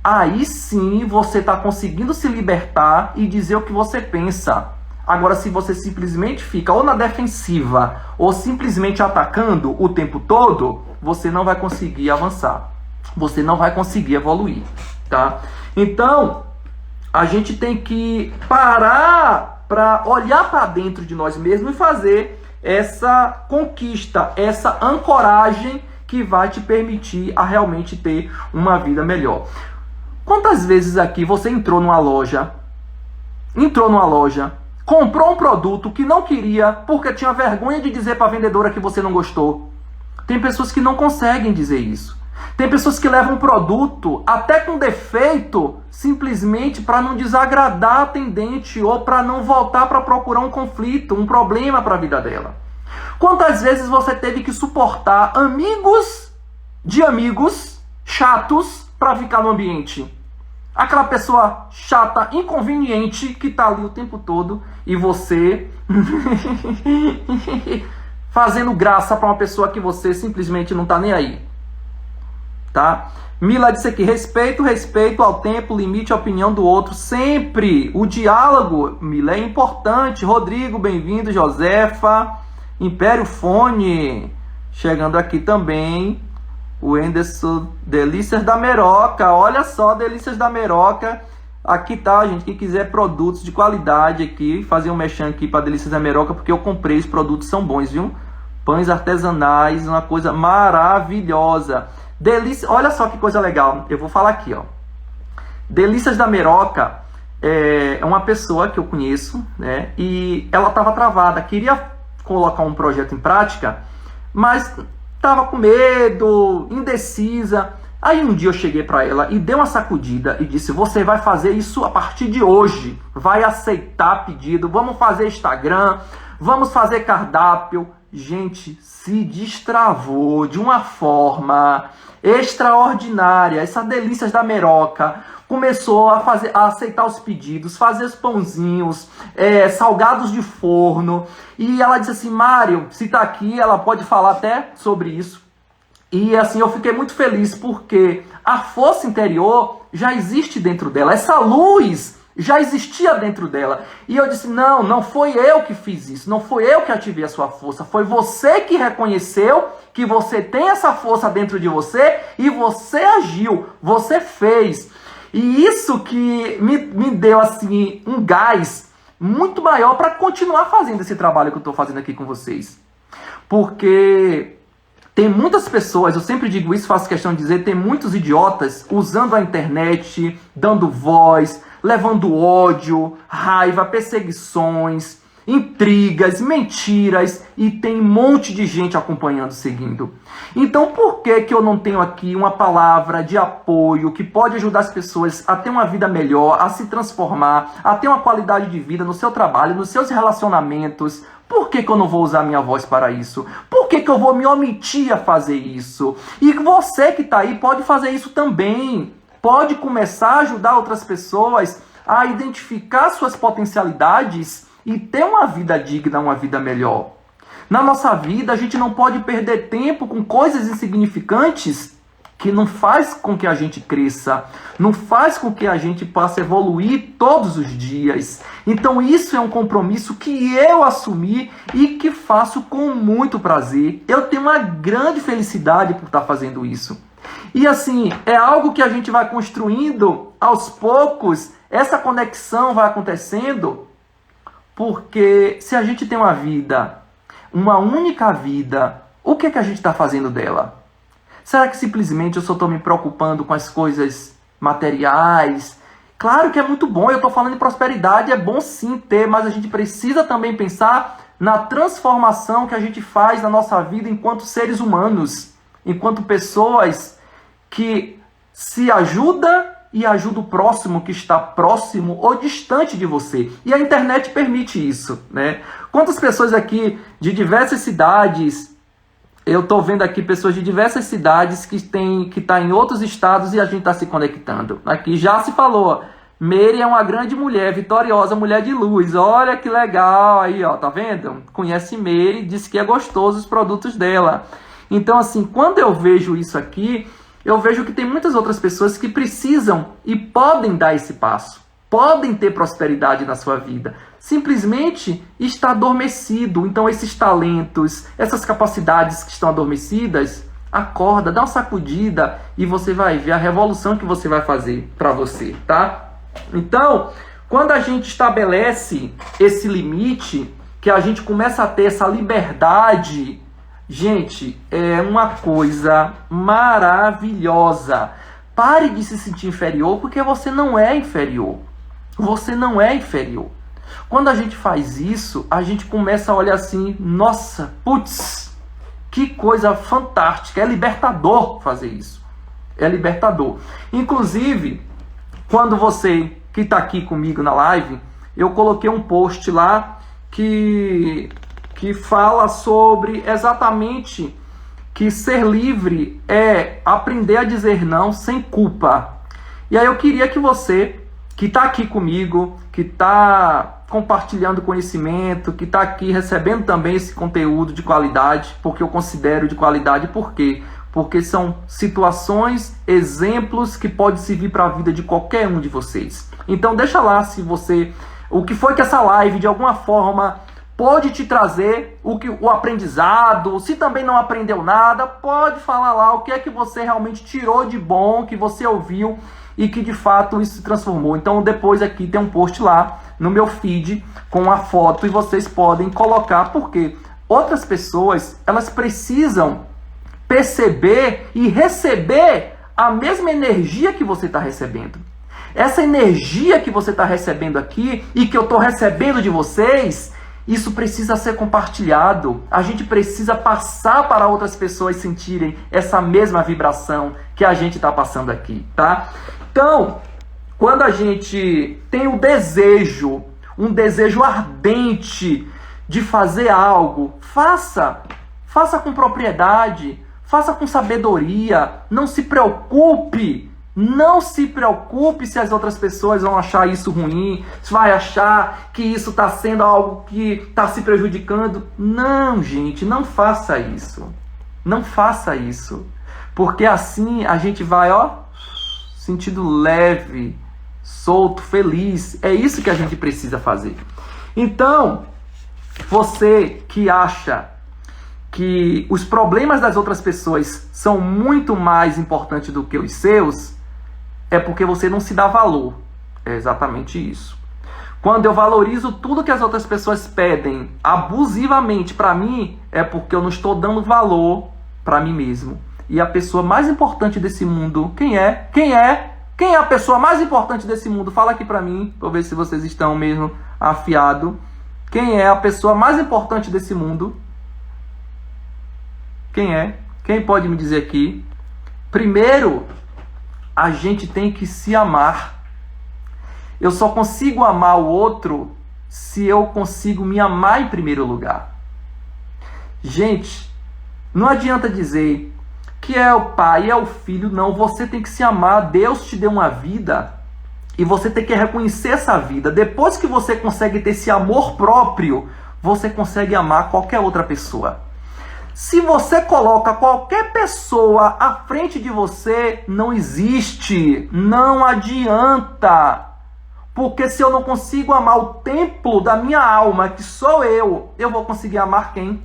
aí sim você está conseguindo se libertar e dizer o que você pensa. Agora, se você simplesmente fica ou na defensiva ou simplesmente atacando o tempo todo, você não vai conseguir avançar. Você não vai conseguir evoluir, tá? Então, a gente tem que parar para olhar para dentro de nós mesmos e fazer essa conquista, essa ancoragem que vai te permitir a realmente ter uma vida melhor. Quantas vezes aqui você entrou numa loja, comprou um produto que não queria porque tinha vergonha de dizer para a vendedora que você não gostou? Tem pessoas que não conseguem dizer isso. Tem pessoas que levam um produto até com defeito simplesmente para não desagradar a atendente ou para não voltar para procurar um conflito, um problema para a vida dela. Quantas vezes você teve que suportar amigos de amigos chatos para ficar no ambiente? Aquela pessoa chata, inconveniente, que está ali o tempo todo e você fazendo graça para uma pessoa que você simplesmente não está nem aí. Tá? Mila disse aqui, respeito ao tempo, limite a opinião do outro, sempre. O diálogo, Mila, é importante. Rodrigo, bem-vindo. Josefa, Império Fone, chegando aqui também. O Anderson, Delícias da Meroca, olha só, Delícias da Meroca. Aqui tá, gente, quem quiser produtos de qualidade aqui, fazer um merchan aqui para Delícias da Meroca, porque eu comprei, os produtos são bons, viu? Pães artesanais, uma coisa maravilhosa. Delícia, olha só que coisa legal, eu vou falar aqui, ó. Delícias da Meroca é uma pessoa que eu conheço, né? E ela estava travada, queria colocar um projeto em prática, mas estava com medo, indecisa. Aí um dia eu cheguei para ela e dei uma sacudida e disse, você vai fazer isso a partir de hoje, vai aceitar pedido, vamos fazer Instagram, vamos fazer cardápio. Gente, se destravou de uma forma extraordinária. Essa Delícias da Meroca começou a aceitar os pedidos, fazer os pãozinhos, salgados de forno. E ela disse assim, Mário, se tá aqui, ela pode falar até sobre isso. E assim, eu fiquei muito feliz porque a força interior já existe dentro dela. Essa luz já existia dentro dela. E eu disse, não foi eu que fiz isso, não foi eu que ativei a sua força, foi você que reconheceu que você tem essa força dentro de você e você agiu, você fez. E isso que me deu assim um gás muito maior para continuar fazendo esse trabalho que eu estou fazendo aqui com vocês. Porque tem muitas pessoas, eu sempre digo isso, faço questão de dizer, tem muitos idiotas usando a internet, dando voz, levando ódio, raiva, perseguições, intrigas, mentiras, e tem um monte de gente acompanhando, seguindo. Então por que eu não tenho aqui uma palavra de apoio que pode ajudar as pessoas a ter uma vida melhor, a se transformar, a ter uma qualidade de vida no seu trabalho, nos seus relacionamentos? Por que eu não vou usar minha voz para isso? Por que eu vou me omitir a fazer isso? E você que está aí pode fazer isso também. Pode começar a ajudar outras pessoas a identificar suas potencialidades e ter uma vida digna, uma vida melhor. Na nossa vida, a gente não pode perder tempo com coisas insignificantes que não faz com que a gente cresça, não faz com que a gente possa evoluir todos os dias. Então isso é um compromisso que eu assumi e que faço com muito prazer. Eu tenho uma grande felicidade por estar fazendo isso. E assim, é algo que a gente vai construindo aos poucos, essa conexão vai acontecendo, porque se a gente tem uma vida, uma única vida, o que é que a gente está fazendo dela? Será que simplesmente eu só estou me preocupando com as coisas materiais? Claro que é muito bom, eu estou falando de prosperidade, é bom sim ter, mas a gente precisa também pensar na transformação que a gente faz na nossa vida enquanto seres humanos, enquanto pessoas que se ajudam e ajudam o próximo que está próximo ou distante de você. E a internet permite isso, né? Quantas pessoas aqui de diversas cidades, eu estou vendo aqui pessoas de diversas cidades que tá em outros estados e a gente está se conectando. Aqui já se falou, Meire é uma grande mulher, vitoriosa, mulher de luz. Olha que legal aí, ó, tá vendo? Conhece Meire, disse que é gostoso os produtos dela. Então, assim, quando eu vejo isso aqui, eu vejo que tem muitas outras pessoas que precisam e podem dar esse passo. Podem ter prosperidade na sua vida. Simplesmente está adormecido. Então, esses talentos, essas capacidades que estão adormecidas, acorda, dá uma sacudida e você vai ver a revolução que você vai fazer para você, tá? Então, quando a gente estabelece esse limite, que a gente começa a ter essa liberdade, gente, é uma coisa maravilhosa. Pare de se sentir inferior, porque você não é inferior. Você não é inferior. Quando a gente faz isso, a gente começa a olhar assim, nossa, putz, que coisa fantástica. É libertador fazer isso. É libertador. Inclusive, quando você que está aqui comigo na live, eu coloquei um post lá que fala sobre exatamente que ser livre é aprender a dizer não sem culpa. E aí eu queria que você, que está aqui comigo, que está compartilhando conhecimento, que está aqui recebendo também esse conteúdo de qualidade, porque eu considero de qualidade, por quê? Porque são situações, exemplos que podem servir para a vida de qualquer um de vocês. Então deixa lá se você, o que foi que essa live de alguma forma pode te trazer, o aprendizado. Se também não aprendeu nada, pode falar lá o que é que você realmente tirou de bom, que você ouviu e que de fato isso se transformou. Então depois aqui tem um post lá no meu feed com a foto e vocês podem colocar, porque outras pessoas, elas precisam perceber e receber a mesma energia que você está recebendo. Essa energia que você está recebendo aqui e que eu estou recebendo de vocês, isso precisa ser compartilhado. A gente precisa passar para outras pessoas sentirem essa mesma vibração que a gente está passando aqui, tá? Então, quando a gente tem um desejo ardente de fazer algo, faça com propriedade, faça com sabedoria, não se preocupe se as outras pessoas vão achar isso ruim, se vai achar que isso está sendo algo que está se prejudicando. Não, gente, não faça isso. Não faça isso. Porque assim a gente vai, sentindo leve, solto, feliz. É isso que a gente precisa fazer. Então, você que acha que os problemas das outras pessoas são muito mais importantes do que os seus, é porque você não se dá valor. É exatamente isso. Quando eu valorizo tudo que as outras pessoas pedem abusivamente para mim, é porque eu não estou dando valor para mim mesmo. E a pessoa mais importante desse mundo, quem é? Quem é a pessoa mais importante desse mundo? Fala aqui para mim, para ver se vocês estão mesmo afiados. Quem é a pessoa mais importante desse mundo? Quem é? Quem pode me dizer aqui? Primeiro, a gente tem que se amar. Eu só consigo amar o outro se eu consigo me amar em primeiro lugar. Gente, não adianta dizer que é o pai, é o filho. Não, você tem que se amar. Deus te deu uma vida e você tem que reconhecer essa vida. Depois que você consegue ter esse amor próprio, você consegue amar qualquer outra pessoa. Se você coloca qualquer pessoa à frente de você, não existe, não adianta. Porque se eu não consigo amar o templo da minha alma, que sou eu vou conseguir amar quem?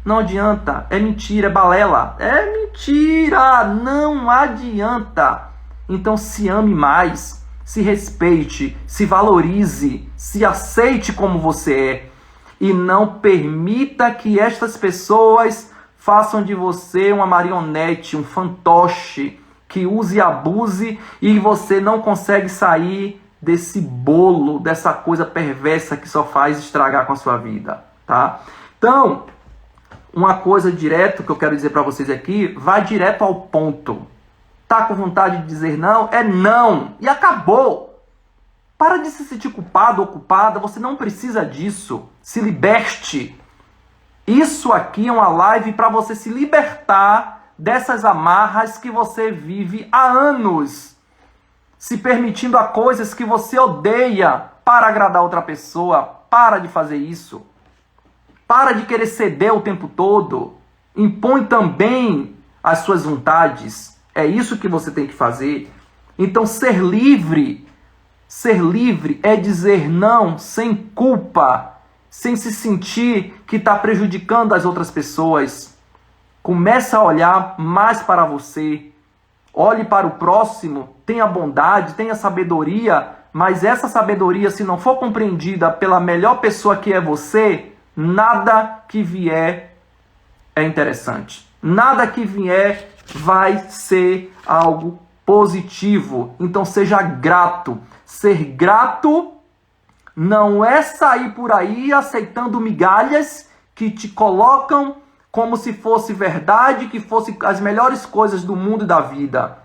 Não adianta, é mentira, é balela. É mentira, não adianta. Então se ame mais, se respeite, se valorize, se aceite como você é. E não permita que estas pessoas façam de você uma marionete, um fantoche, que use e abuse e você não consegue sair desse bolo, dessa coisa perversa que só faz estragar com a sua vida. tá? Então, uma coisa direto que eu quero dizer para vocês aqui, vai direto ao ponto. Tá com vontade de dizer não? É não. E acabou. Para de se sentir culpado ou culpada, você não precisa disso. Se liberte. Isso aqui é uma live para você se libertar dessas amarras que você vive há anos, se permitindo a coisas que você odeia para agradar outra pessoa. Para de fazer isso. Para de querer ceder o tempo todo. Impõe também as suas vontades. É isso que você tem que fazer. Então, ser livre é dizer não sem culpa, sem se sentir que está prejudicando as outras pessoas. Começa a olhar mais para você. Olhe para o próximo, tenha bondade, tenha sabedoria, mas essa sabedoria, se não for compreendida pela melhor pessoa que é você, nada que vier é interessante. Nada que vier vai ser algo positivo. Então seja grato. Ser grato não é sair por aí aceitando migalhas que te colocam como se fosse verdade, que fosse as melhores coisas do mundo e da vida.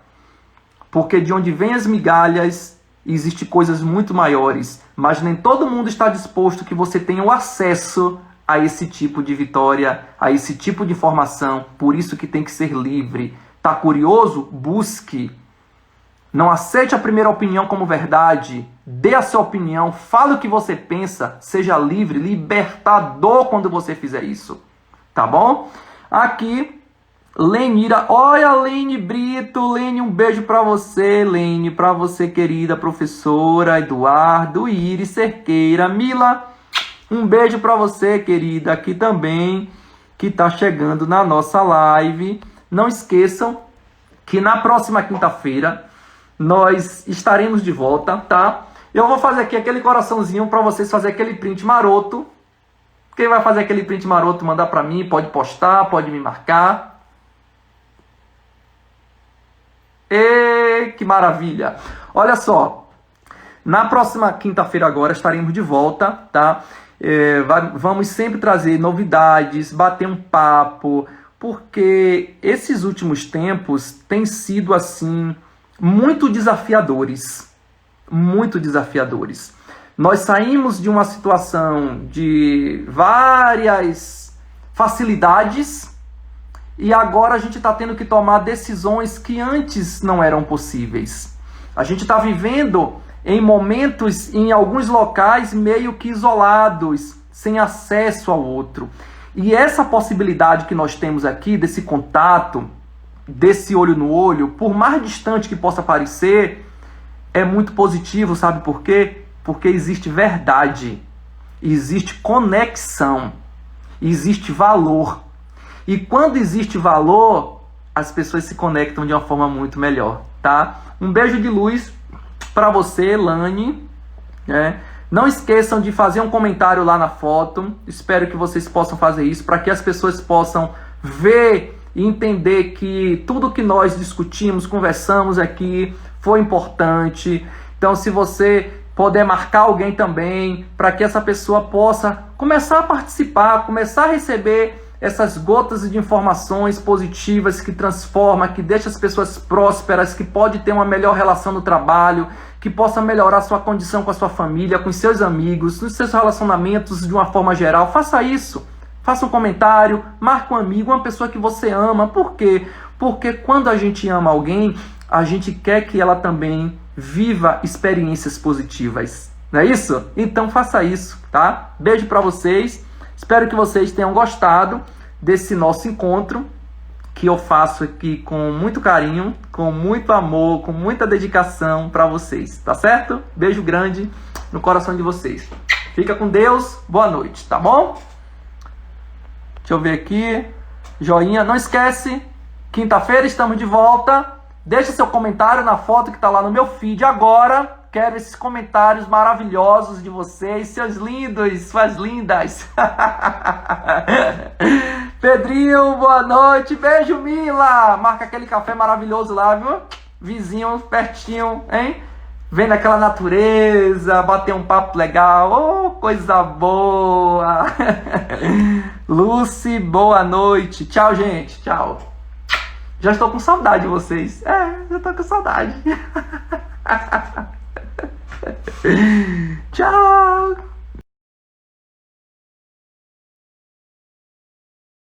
Porque de onde vêm as migalhas, existem coisas muito maiores. Mas nem todo mundo está disposto que você tenha o acesso a esse tipo de vitória, a esse tipo de informação. Por isso que tem que ser livre. Tá curioso? Busque. Não aceite a primeira opinião como verdade. Dê a sua opinião. Fale o que você pensa. Seja livre, libertador quando você fizer isso. Tá bom? Aqui, Lenira. Olha, Lene Brito. Lene, um beijo pra você, Lene. Pra você, querida professora. Eduardo, Iris, Cerqueira. Mila, um beijo pra você, querida. Aqui também, que tá chegando na nossa live. Não esqueçam que na próxima quinta-feira nós estaremos de volta, tá? Eu vou fazer aqui aquele coraçãozinho para vocês fazer aquele print maroto. Quem vai fazer aquele print maroto, mandar para mim, pode postar, pode me marcar. E que maravilha! Olha só, na próxima quinta-feira agora estaremos de volta, tá? Vamos sempre trazer novidades, bater um papo, porque esses últimos tempos têm sido assim muito desafiadores. Muito desafiadores. Nós saímos de uma situação de várias facilidades e agora a gente está tendo que tomar decisões que antes não eram possíveis. A gente está vivendo em momentos, em alguns locais, meio que isolados, sem acesso ao outro. E essa possibilidade que nós temos aqui, desse contato, desse olho no olho, por mais distante que possa parecer, é muito positivo, sabe por quê? Porque existe verdade, existe conexão, existe valor. E quando existe valor, as pessoas se conectam de uma forma muito melhor, tá? Um beijo de luz para você, Lani, né? Não esqueçam de fazer um comentário lá na foto. Espero que vocês possam fazer isso para que as pessoas possam ver e entender que tudo que nós discutimos, conversamos aqui foi importante. Então, se você puder marcar alguém também, para que essa pessoa possa começar a participar, começar a receber essas gotas de informações positivas que transforma, que deixa as pessoas prósperas, que pode ter uma melhor relação no trabalho, que possa melhorar sua condição com a sua família, com seus amigos, nos seus relacionamentos de uma forma geral. Faça isso. Faça um comentário, marque um amigo, uma pessoa que você ama. Por quê? Porque quando a gente ama alguém, a gente quer que ela também viva experiências positivas. Não é isso? Então faça isso, tá? Beijo pra vocês. Espero que vocês tenham gostado desse nosso encontro, que eu faço aqui com muito carinho, com muito amor, com muita dedicação para vocês, tá certo? Beijo grande no coração de vocês. Fica com Deus, boa noite, tá bom? Deixa eu ver aqui, joinha, não esquece, quinta-feira estamos de volta. Deixa seu comentário na foto que tá lá no meu feed agora. Quero esses comentários maravilhosos de vocês, seus lindos, suas lindas. Pedrinho, boa noite. Beijo, Mila. Marca aquele café maravilhoso lá, viu? Vizinho, pertinho, hein? vendo aquela natureza, bater um papo legal. Oh, coisa boa! Lucy, boa noite. Tchau, gente. Tchau. Já estou com saudade de vocês. Já estou com saudade. Tchau.